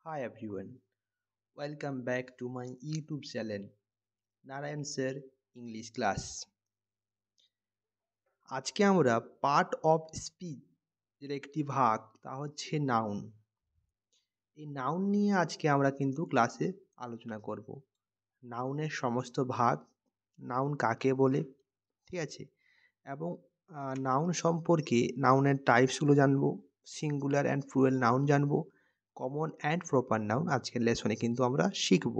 Hi everyone, welcome back to my YouTube channel Narayan sir English class. আজকে আমরা part of speech এর একটি ভাগ, তা হচ্ছে নাউন। এই নাউন নিয়ে আজকে আমরা কিন্তু ক্লাসে আলোচনা করব। নাউনের সমস্ত ভাগ, নাউন কাকে বলে, ঠিক আছে, এবং নাউন সম্পর্কে নাউনের টাইপসগুলো জানবো, সিঙ্গুলার অ্যান্ড প্লুরাল নাউন জানবো, কমন অ্যান্ড প্রপার নাউন আজকের লেসনে কিন্তু আমরা শিখব।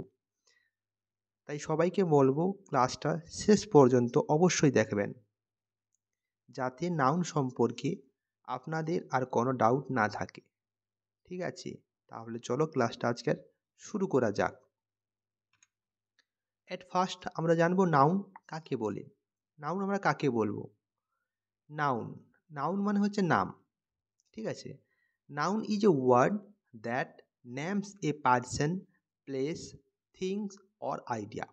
তাই সবাইকে বলবো ক্লাসটা শেষ পর্যন্ত অবশ্যই দেখবেন, যাতে নাউন সম্পর্কে আপনাদের আর কোনো ডাউট না থাকে। ঠিক আছে, তাহলে চলো ক্লাসটা আজকের শুরু করা যাক। এট ফার্স্ট আমরা জানবো নাউন কাকে বলে। নাউন আমরা কাকে বলবো? নাউন নাউন মানে হচ্ছে নাম। ঠিক আছে, noun is a word that names a person, place, things or idea.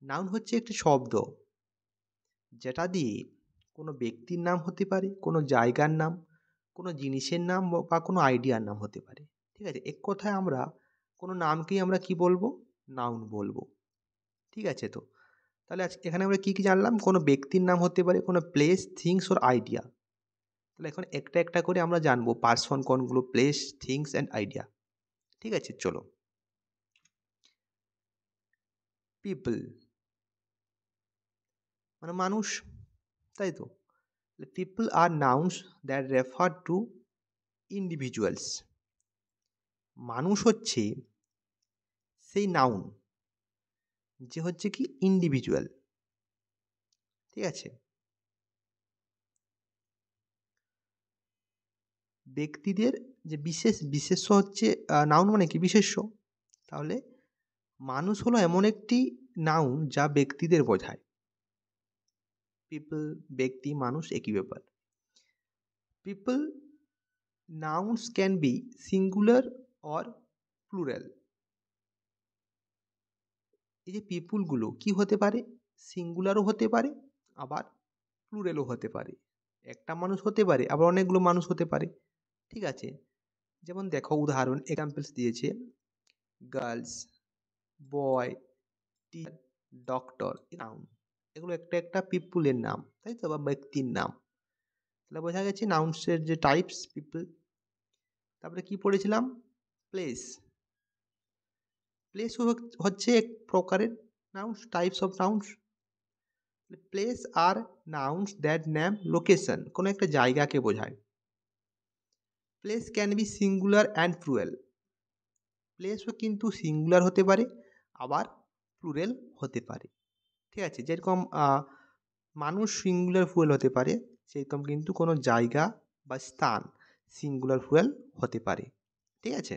Noun হচ্ছে একটি শব্দ যেটা দিয়ে কোনো ব্যক্তির নাম হতে পারে, কোনো জায়গার নাম, কোনো জিনিসের নাম বা কোনো আইডিয়ার নাম হতে পারে। ঠিক আছে, এক কথায় আমরা কোনো নামকেই আমরা কি বলবো? নাউন বলবো। ঠিক আছে, তো তাহলে আজ এখানে আমরা কি কি জানলাম? কোনো ব্যক্তির নাম হতে পারে, কোনো প্লেস, থিংস ওর আইডিয়া। তাহলে এখন একটা একটা করে আমরা জানবো পার্সন কোনগুলো, প্লেস, থিংস অ্যান্ড আইডিয়া। ঠিক আছে, চলো। পিপল মানে মানুষ, তাই তো। People are nouns that refer to individuals. মানুষ হচ্ছে সেই নাউন যে হচ্ছে কি ইন্ডিভিজুয়াল। ঠিক আছে, ব্যক্তিদের যে বিশেষ্য হচ্ছে নাউন মানে কি বিশেষ্য। তাহলে মানুষ হলো এমন একটি নাউন যা ব্যক্তিদের বোঝায়। পিপল, ব্যক্তি, মানুষ একই ব্যাপার। People nouns can be singular or plural. এই যে পিপুলগুলো কি হতে পারে? সিঙ্গুলারও হতে পারে, আবার প্লুরালও হতে পারে। একটা মানুষ হতে পারে, আবার অনেকগুলো মানুষ হতে পারে। ঠিক আছে, যেমন দেখো উদাহরণ এক্সাম্পলস দিয়েছে, গার্লস, বয়, টিচার, ডক্টর, নাউন। এগুলো একটা একটা পিপুলের নাম, তাই তো, বা ব্যক্তির নাম। তাহলে বোঝা গেছে নাউন্সের যে টাইপস, পিপল। তারপরে কি পড়েছিলাম? প্লেস। প্লেস হচ্ছে এক প্রকারের nouns, types of nouns. Place are nouns that name location, কোনো একটা জায়গাকে বোঝায়। Place can be singular and plural. প্লেসও কিন্তু সিঙ্গুলার হতে পারে, আবার প্লুরাল হতে পারে। ঠিক আছে, যেরকম মানুষ সিঙ্গুলার প্লুরাল হতে পারে, সেরকম কিন্তু কোনো জায়গা বা স্থান সিঙ্গুলার প্লুরাল হতে পারে। ঠিক আছে,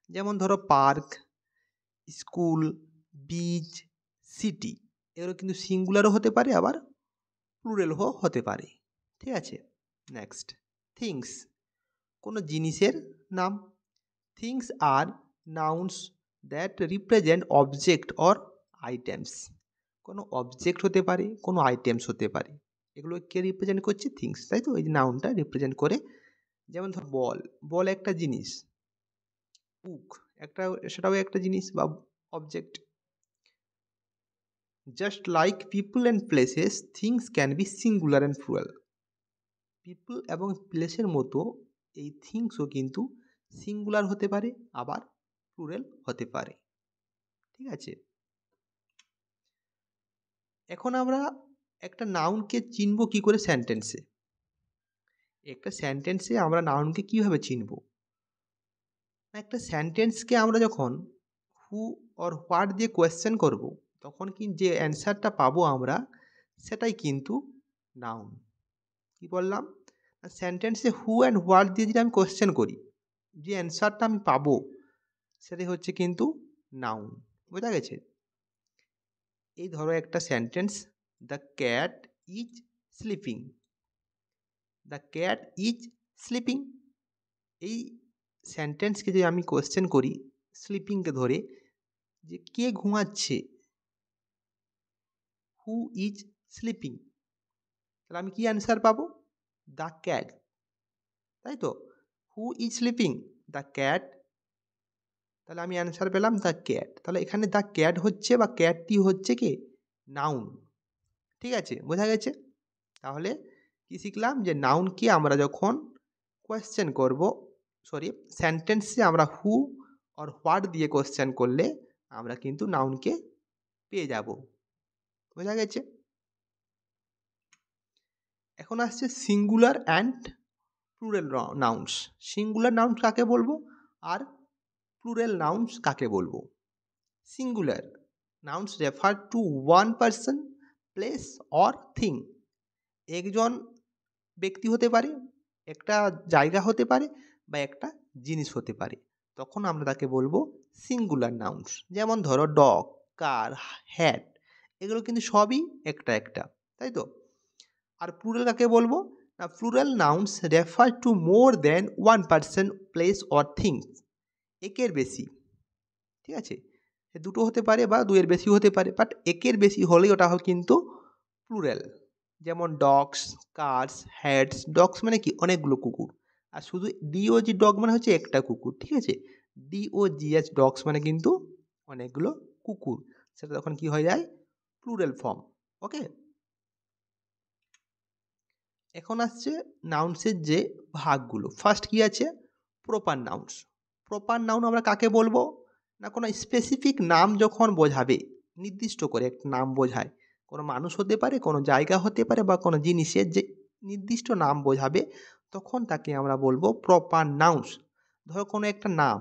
যেমন ধরো পার্ক, স্কুল, বিচ, সিটি, এগুলো কিন্তু সিঙ্গুলারও হতে পারে, আবার প্লুরালও হতে পারে। ঠিক আছে, নেক্সট থিংস, কোনো জিনিসের নাম। Things are nouns that represent object or items. কোনো অবজেক্ট হতে পারে, কোনো আইটেমস হতে পারে। এগুলো কে রিপ্রেজেন্ট করছে? থিংস, তাই তো। এই যে নাউনটা রিপ্রেজেন্ট করে, যেমন ধর বল, বল একটা জিনিস। বুক একটা, সেটাও একটা জিনিস বা object. Just like people and places, things can be singular and plural. People এবং প্লেসের মতো এই থিংসও কিন্তু সিঙ্গুলার হতে পারে, আবার প্লুরাল হতে পারে। ঠিক আছে, এখন আমরা একটা নাউনকে চিনব কি করে? সেন্টেন্সে। একটা সেন্টেন্সে আমরা নাউনকে কিভাবে চিনব? একটা সেন্টেন্সকে আমরা যখন হু অর হোয়াট দিয়ে কোয়েশ্চেন করব, তখন কি যে অ্যান্সারটা পাবো আমরা, সেটাই কিন্তু নাউন। কি বললাম? সেন্টেন্সে হু অ্যান্ড হোয়াট দিয়ে যদি আমি কোয়েশ্চেন করি, যে অ্যান্সারটা আমি পাবো, সেটাই হচ্ছে কিন্তু নাউন। বোঝা গেছে? এই ধরো একটা sentence, the cat is sleeping. The cat is sleeping, এই সেন্টেন্সকে যদি আমি কোয়েশ্চেন করি স্লিপিংকে ধরে, যে কে ঘুমাচ্ছে, হু ইজ স্লিপিং, তাহলে আমি কি অ্যান্সার পাবো? দ্য ক্যাট, তাই তো। Who is sleeping, the cat, তাহলে আমি অ্যান্সার পেলাম দ্য ক্যাট। তাহলে এখানে দ্য ক্যাট হচ্ছে বা ক্যাটটি হচ্ছে কি নাউন। ঠিক আছে, বোঝা গেছে? তাহলে কি শিখলাম যে নাউনকে আমরা যখন কোয়েশ্চেন করব, সরি সেন্টেন্সে আমরা হু অর হোয়াট দিয়ে কোয়েশ্চেন করলে আমরা কিন্তু নাউনকে পেয়ে যাব। বোঝা গেছে? এখন আসছে singular and plural nouns. Singular nouns কাকে বলবো আর প্লুরাল নাউন্স কাকে বলবো? Singular nouns refer two one person, place or thing. একজন ব্যক্তি হতে পারে, একটা জায়গা হতে পারে বা একটা জিনিস হতে পারে, তখন আমরা তাকে বলবো সিঙ্গুলার নাউন্স। যেমন ধরো ডগ, কার, হ্যাট, এগুলো কিন্তু সবই একটা একটা, তাই তো? আর প্লুরাল কাকে বলবো না? Plural nouns refer to more than one person, place or things. একের বেশি, ঠিক আছে, দুটো হতে পারে বা দুইয়ের বেশি হতে পারে, বাট একের বেশি হলেই ওটা কিন্তু প্লুরাল। যেমন ডগস, কার্স, হ্যাটস। ডগস মানে কি অনেকগুলো কুকুর, আর শুধু ডিওজি ডগ মানে হচ্ছে একটা কুকুর, ঠিক আছে? ডিওজিএস ডগস মানে কিন্তু অনেকগুলো কুকুর, সেটা তখন কি হয়ে যায় প্লুরাল ফর্ম। ওকে, এখন আসছে নাউন্সের যে ভাগগুলো। ফার্স্ট কি আছে? Proper nouns. প্রপার নাউন আমরা কাকে বলবো না? কোনো স্পেসিফিক নাম যখন বোঝাবে, নির্দিষ্ট করে একটা নাম বোঝায়, কোনো মানুষ হতে পারে, কোনো জায়গা হতে পারে বা কোনো জিনিসের যে নির্দিষ্ট নাম বোঝাবে, তখন তাকে আমরা বলবো প্রপার নাউন্স। ধরো কোনো একটা নাম,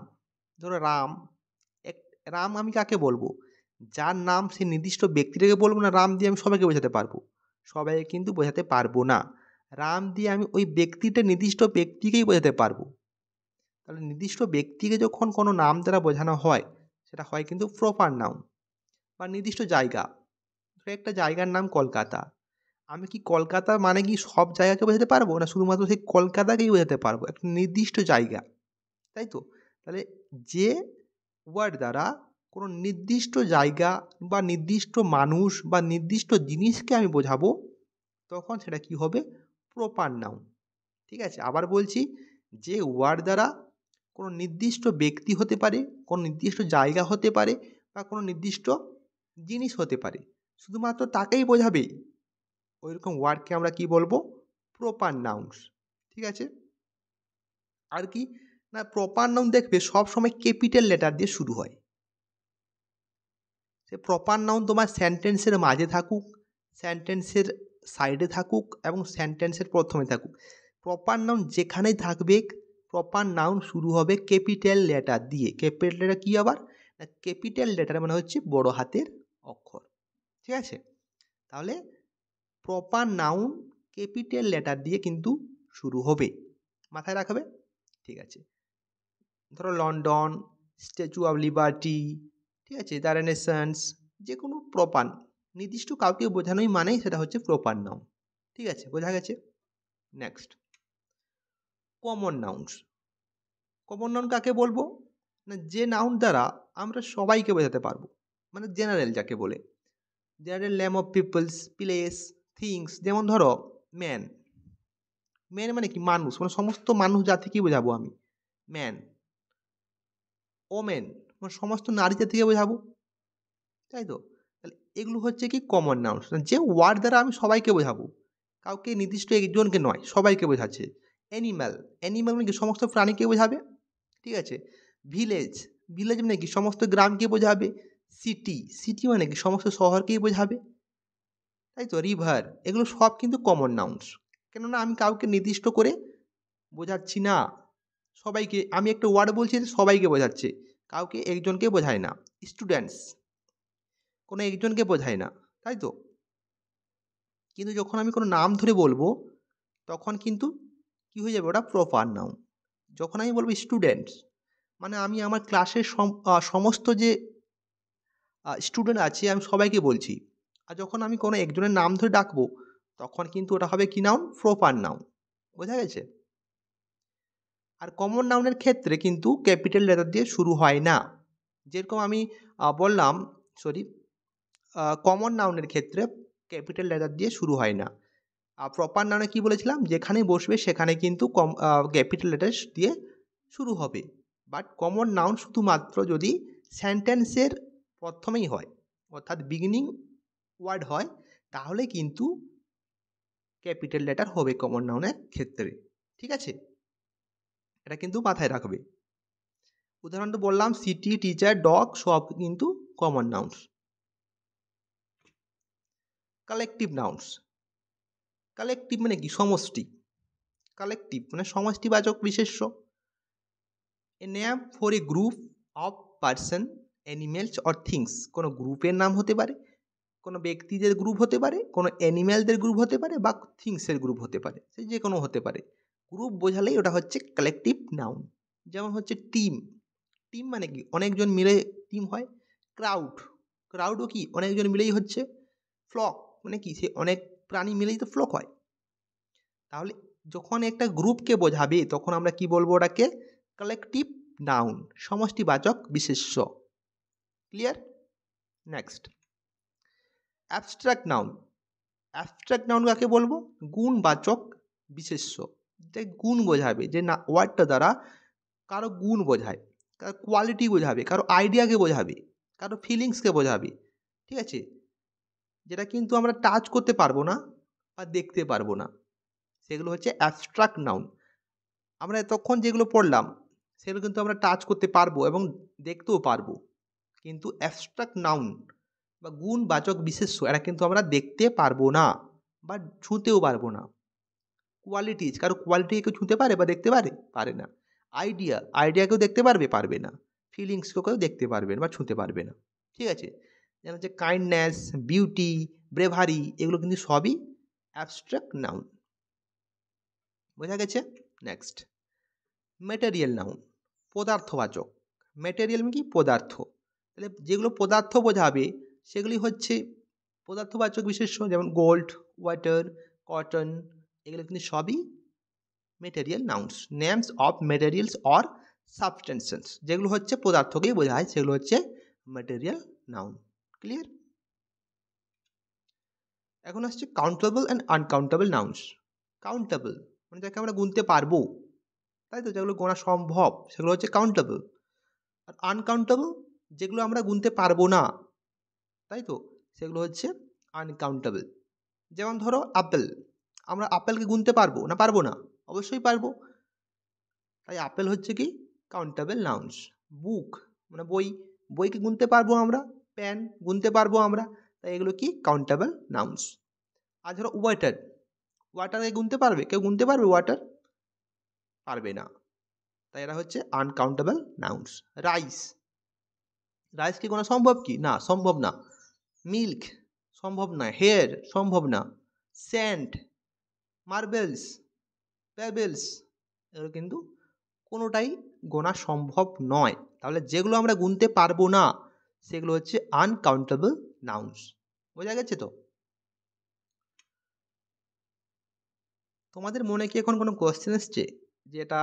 ধরো রাম। এক রাম আমি কাকে বলবো? যার নাম সে নির্দিষ্ট ব্যক্তিটাকে বলবো না রাম দিয়ে আমি সবাইকে বোঝাতে পারবো? সবাইকে কিন্তু বোঝাতে পারবো না। রাম দিয়ে আমি ওই ব্যক্তিটা নির্দিষ্ট ব্যক্তিকেই বোঝাতে পারবো। তাহলে নির্দিষ্ট ব্যক্তিকে যখন কোনো নাম দ্বারা বোঝানো হয়, সেটা হয় কিন্তু প্রপার নাউন। বা নির্দিষ্ট জায়গা, ধরো একটা জায়গার নাম কলকাতা, আমি কি কলকাতা মানে কি সব জায়গাকে বোঝাতে পারবো না? শুধুমাত্র সেই কলকাতাকেই বোঝাতে পারবো, একটা নির্দিষ্ট জায়গা, তাই তো? তাহলে যে ওয়ার্ড দ্বারা কোনো নির্দিষ্ট জায়গা বা নির্দিষ্ট মানুষ বা নির্দিষ্ট জিনিসকে আমি বোঝাবো, তখন সেটা কি হবে? Proper noun. ঠিক আছে, আবার বলছি, যে ওয়ার্ড দ্বারা কোনো নির্দিষ্ট ব্যক্তি হতে পারে, কোনো নির্দিষ্ট জায়গা হতে পারে বা কোনো নির্দিষ্ট জিনিস হতে পারে, শুধুমাত্র তাকেই বোঝাবে, ওইরকম ওয়ার্ডকে আমরা কি বলবো? Proper nouns. ঠিক আছে, আর কি না, প্রপার নাউন দেখবে সব সময় ক্যাপিটাল লেটার দিয়ে শুরু হয়। সে প্রপার নাউন তোমার সেন্টেন্সের মাঝে থাকুক, সেন্টেন্সের সাইডে থাকুক এবং সেন্টেন্সের প্রথমে থাকুক, প্রপার নাউন যেখানেই থাকবে, প্রপার নাউন শুরু হবে ক্যাপিটাল লেটার দিয়ে। ক্যাপিটাল লেটার কী আবার না? ক্যাপিটাল লেটার মানে হচ্ছে বড় হাতের অক্ষর। ঠিক আছে, তাহলে প্রপার নাউন ক্যাপিটাল লেটার দিয়ে কিন্তু শুরু হবে, মাথায় রাখবে। ঠিক আছে, ধরো লন্ডন, স্ট্যাচু অফ লিবার্টি, ঠিক আছে, দ্য রেনেসান্স, যে কোনো প্রপার নির্দিষ্ট কাউকে বোঝানোই মানেই সেটা হচ্ছে প্রপার নাউন। ঠিক আছে, বোঝা গেছে? Next, common nouns. Common noun কাকে বলবো না? যে নাউন দ্বারা আমরা সবাইকে বোঝাতে পারবো, মানে জেনারেল যাকে বলে, general name of peoples, place, things. যেমন ধরো ম্যান। ম্যান মানে কি মানুষ, মানে সমস্ত মানুষ জাতিকেই বোঝাবো আমি ম্যান। ওমেন মানে সমস্ত নারী জাতিকে বোঝাবো, তাই তো? তাহলে এগুলো হচ্ছে কি কমন নাউন্স, যে ওয়ার্ড দ্বারা আমি সবাইকে বোঝাবো, কাউকে নির্দিষ্ট একজনকে নয়, সবাইকে বোঝাচ্ছে। অ্যানিম্যাল, অ্যানিম্যাল মানে কি সমস্ত প্রাণীকে বোঝাবে। ঠিক আছে, ভিলেজ, ভিলেজ মানে কি সমস্ত গ্রামকে বোঝাবে। সিটি, সিটি মানে কি সমস্ত শহরকেই বোঝাবে, তাই তো? রিভার, এগুলো সব কিন্তু কমন নাউন্স। কেননা আমি কাউকে নির্দিষ্ট করে বোঝাচ্ছি না, সবাইকে আমি একটা ওয়ার্ড বলছি, সবাইকে বোঝাচ্ছে, কাউকে একজনকে বোঝায় না। স্টুডেন্টস কোনো একজনকে বোঝায় না, তাই তো? কিন্তু যখন আমি কোনো নাম ধরে বলবো, তখন কিন্তু কী হয়ে যাবে? ওটা প্রপার নাউন। যখন আমি বলবো স্টুডেন্টস, মানে আমি আমার ক্লাসের সমস্ত যে স্টুডেন্ট আছে আমি সবাইকে বলছি। আর যখন আমি কোনো একজনের নাম ধরে ডাকবো, তখন কিন্তু ওটা হবে কি নাউন? Proper noun. বোঝা গেছে? আর কমন নাউনের ক্ষেত্রে কিন্তু ক্যাপিটাল লেটার দিয়ে শুরু হয় না। যেরকম আমি বললাম, সরি, কমন নাউনের ক্ষেত্রে ক্যাপিটাল লেটার দিয়ে শুরু হয় না। প্রপার নাউনে কী বলেছিলাম? যেখানে বসবে সেখানে কিন্তু ক্যাপিটাল লেটার দিয়ে শুরু হবে, বাট কমন নাউন শুধুমাত্র যদি সেন্টেন্সের প্রথমেই হয়, অর্থাৎ বিগিনিং ওয়ার্ড হয়, তাহলে কিন্তু ক্যাপিটাল লেটার হবে কমন নাউনের ক্ষেত্রে। ঠিক আছে, এটা কিন্তু মাথায় রাখবে। উদাহরণ তো বললাম, সিটি, টিচার, ডগ সব কিন্তু common nouns. Collective nouns. Collective মানে কি? সমষ্টি। কালেকটিভ মানে সমষ্টিবাচক বিশেষ্য। A name for a group of person, animals or things. কোনো গ্রুপের নাম হতে পারে, কোনো ব্যক্তিদের গ্রুপ হতে পারে, কোনো অ্যানিম্যালদের গ্রুপ হতে পারে, বা থিংসের গ্রুপ হতে পারে, সে যে কোনো হতে পারে। গ্রুপ বোঝালেই ওটা হচ্ছে কালেকটিভ নাউন। যেমন হচ্ছে টিম। টিম মানে কি? অনেকজন মিলে টিম হয়। ক্রাউড, ক্রাউডও কি? অনেকজন মিলেই হচ্ছে। ফ্লক মানে কি? সে অনেক প্রাণী মিলেই তো ফ্লক হয়। তাহলে যখন একটা গ্রুপকে বোঝাবে তখন আমরা কি বলবো? ওটাকে কালেকটিভ নাউন, সমষ্টিবাচক বিশেষ্য। Clear? Next, abstract noun. Abstract noun কাকে বলবো? গুণবাচক বিশেষ্য। যে গুণ বোঝাবে, যে না ওয়ার্ডটা দ্বারা কারো গুণ বোঝায়, কারো কোয়ালিটি বোঝাবে, কারো আইডিয়াকে বোঝাবে, কারো ফিলিংসকে বোঝাবে। ঠিক আছে, যেটা কিন্তু আমরা টাচ করতে পারবো না বা দেখতে পারবো না, সেগুলো হচ্ছে অ্যাবস্ট্রাক্ট নাউন। আমরা এতক্ষণ যেগুলো পড়লাম সেগুলো কিন্তু আমরা টাচ করতে পারবো এবং দেখতেও পারবো, কিন্তু অ্যাবস্ট্রাক্ট নাউন বা গুণবাচক বিশেষ্য এরা কিন্তু আমরা দেখতে পারবো না বা ছুঁতেও পারবো না। কোয়ালিটিজ, কারো কোয়ালিটি কেউ ছুঁতে পারে বা দেখতে পারে? পারে না। আইডিয়া, আইডিয়া কেউ দেখতে পারবে? পারবে না। ফিলিংসকেও কেউ দেখতে পারবে না বা ছুঁতে পারবে না। ঠিক আছে, যেন হচ্ছে কাইন্ডনেস, বিউটি, ব্রেভারি, এগুলো কিন্তু সবই অ্যাবস্ট্রাক্ট নাউন। বোঝা গেছে? নেক্সট, ম্যাটেরিয়াল নাউন, পদার্থবাচক। ম্যাটেরিয়াল মানে কি? পদার্থ। তাহলে যেগুলো পদার্থ বোঝাবে সেগুলি হচ্ছে পদার্থবাচক বিশেষ্য, যেমন গোল্ড, ওয়াটার, কটন, এগুলো কিন্তু সবই material nouns. Names of materials or substances, যেগুলো হচ্ছে পদার্থকেই বোঝায়, সেগুলো হচ্ছে ম্যাটেরিয়াল নাউন। ক্লিয়ার? এখন আসছে countable and uncountable nouns. Countable মানে যাকে আমরা গুনতে পারবো, তাই তো, যেগুলো গোনা সম্ভব সেগুলো হচ্ছে কাউন্টেবল। আর আনকাউন্টেবল যেগুলো আমরা গুনতে পারবো না, তাই তো, সেগুলো হচ্ছে আনকাউন্টেবল। যেমন ধরো আপেল, আমরা আপেলকে গুনতে পারবো না? পারবো না? অবশ্যই পারবো, তাই আপেল হচ্ছে কি? Countable nouns. বুক মানে বই, বইকে গুনতে পারবো আমরা। পেন গুনতে পারবো আমরা, তাই এগুলো কি? Countable nouns. আর ধরো ওয়াটার, ওয়াটারকে গুনতে পারবে কেউ? গুনতে পারবে ওয়াটার? পারবে না, তাই এরা হচ্ছে আনকাউন্টেবল নাউন্স। রাইস, রাইস কি গোনা সম্ভব? কি না, সম্ভব না। মিল্ক সম্ভব না। হেয়ার সম্ভব না। স্যান্ড, মার্বেলস, পেবেলস, এগুলো কিন্তু কোনোটাই গোনা সম্ভব নয়। তাহলে যেগুলো আমরা গুনতে পারবো না সেগুলো হচ্ছে আনকাউন্টেবল নাউন্স। বোঝা গেছে তো? তোমাদের মনে কি এখন কোনো কোয়েশ্চেন এসছে যে এটা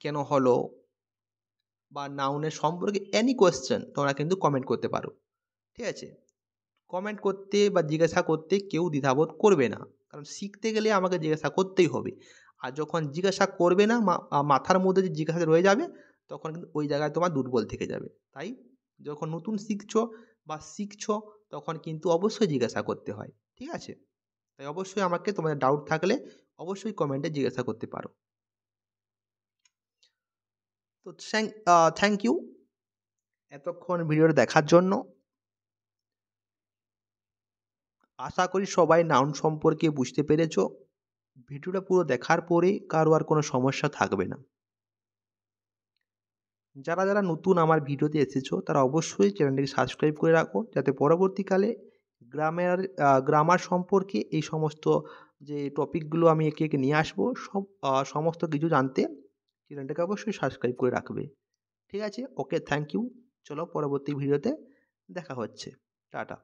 কেন হলো, বা নাউনের সম্পর্কে এনি কোয়েশ্চেন তোমরা কিন্তু কমেন্ট করতে পারো। ঠিক আছে, কমেন্ট করতে বা জিজ্ঞাসা করতে কেউ দ্বিধাবোধ করবে না, কারণ শিখতে গেলে আমাকে জিজ্ঞাসা করতেই হবে। আর যখন জিজ্ঞাসা করবে না, মাথার মধ্যে যে জিজ্ঞাসা রয়ে যাবে, তখন কিন্তু ওই জায়গায় তোমার দুর্বল থেকে যাবে। তাই যখন নতুন শিখছো বা শিখছো তখন কিন্তু অবশ্যই জিজ্ঞাসা করতে হয়। ঠিক আছে, তাই অবশ্যই আমাকে তোমাদের ডাউট থাকলে অবশ্যই কমেন্টে জিজ্ঞাসা করতে পারো। তো থ্যাংক ইউ এতক্ষণ ভিডিওটা দেখার জন্য। আশা করি সবাই নাউন সম্পর্কে বুঝতে পেরেছো। ভিডিওটা পুরো দেখার পরে কারো আর কোনো সমস্যা থাকবে না। যারা যারা নতুন আমার ভিডিওতে এসেছো তারা অবশ্যই চ্যানেলটিকে সাবস্ক্রাইব করে রাখো, যাতে পরবর্তীকালে গ্রামার সম্পর্কে এই সমস্ত যে টপিকগুলো আমি একে একে নিয়ে আসবো সমস্ত কিছু জানতে চ্যানেলটাকে অবশ্যই সাবস্ক্রাইব করে রাখবে। ঠিক আছে, ওকে, থ্যাংক ইউ। চলো পরবর্তী ভিডিওতে দেখা হচ্ছে। টাটা।